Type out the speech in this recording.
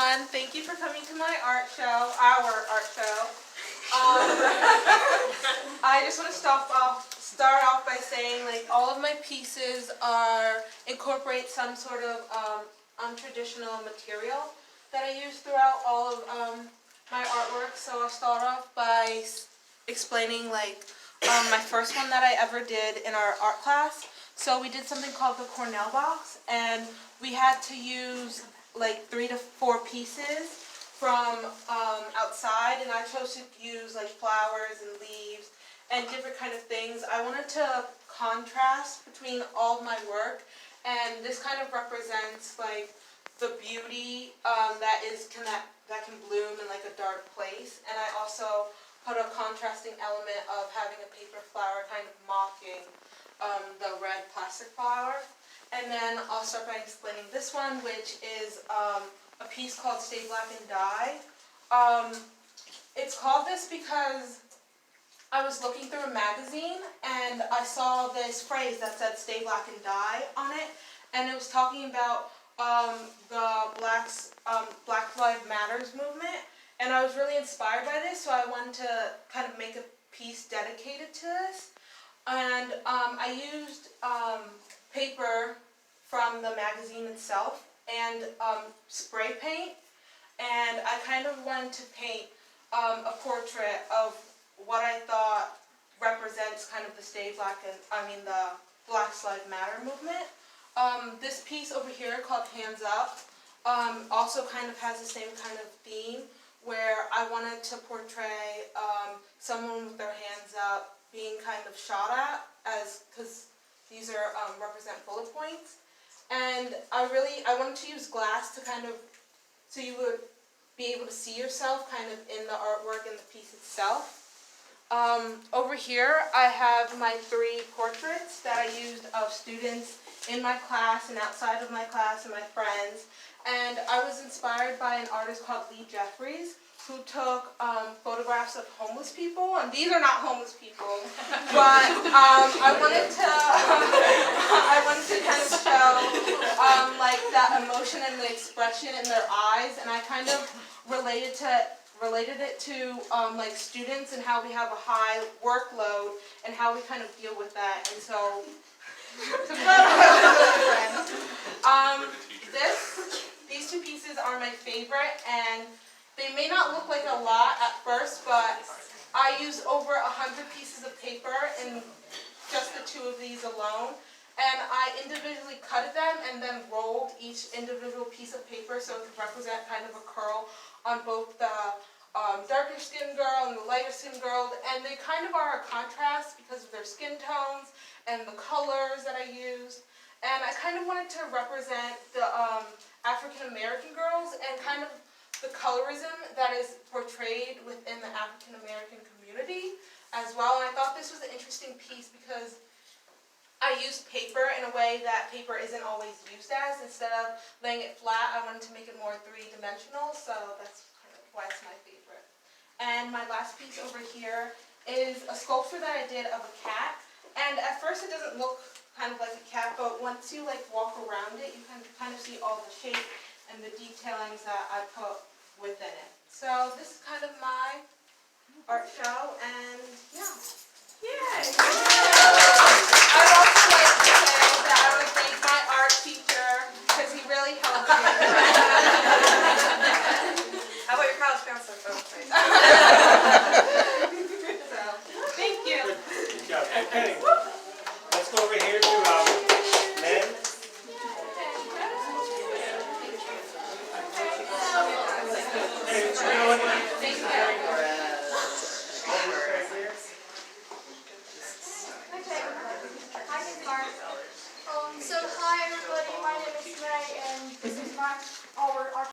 everyone. Thank you for coming to my art show, our art show. I just want to start off by saying, like, all of my pieces incorporate some sort of untraditional material that I use throughout all of my artwork. So I'll start off by explaining, like, my first one that I ever did in our art class. So we did something called the Cornell box, and we had to use like 3 to 4 pieces from outside, and I chose to use like flowers and leaves and different kind of things. I wanted to contrast between all of my work, and this kind of represents like the beauty that can bloom in like a dark place, and I also put a contrasting element of having a paper flower kind of mocking the red plastic flower. And then I'll start by explaining this one, which is a piece called Stay Black and Die. It's called this because I was looking through a magazine and I saw this phrase that said Stay Black and Die on it, and it was talking about the Black Lives Matters movement, and I was really inspired by this, so I wanted to kind of make a piece dedicated to this. And I used paper from the magazine itself and spray paint, and I kind of wanted to paint a portrait of what I thought represents kind of the the Black Lives Matter movement. This piece over here called Hands Up also kind of has the same kind of theme, where I wanted to portray someone with their hands up being kind of shot at, because these are represent bullet points. And I wanted to use glass to kind of, so you would be able to see yourself kind of in the artwork and the piece itself. Over here I have my 3 portraits that I used of students in my class and outside of my class and my friends. And I was inspired by an artist called Lee Jeffries, who took photographs of homeless people, and these are not homeless people, but I wanted to kind of show like that emotion and the expression in their eyes, and I kind of related it to like students and how we have a high workload and how we kind of deal with that. And so these 2 pieces are my favorite, and they may not look like a lot at first, but I used over 100 pieces of paper in just the 2 of these alone, and I individually cut them and then rolled each individual piece of paper so it could represent kind of a curl on both the darker skinned girl and the lighter skinned girl, and they kind of are a contrast because of their skin tones and the colors that I used. And I kind of wanted to represent the African American girls and kind of the colorism that is portrayed within the African American community as well. And I thought this was an interesting piece because I used paper in a way that paper isn't always used as. Instead of laying it flat, I wanted to make it more 3-dimensional, so that's kind of why it's my favorite. And my last piece over here is a sculpture that I did of a cat. And at first it doesn't look kind of like a cat, but once you like walk around it, you can kind of see all the shape and the detailings that I put within it. So this is kind of my art show, and yeah. Yay! I'd also like to say that I would thank my art teacher because he really helped me. How about your college counselor folks? So, thank you. Good job. Okay. Let's go over here to Lynn. So hi everybody, my name is May, and this is my our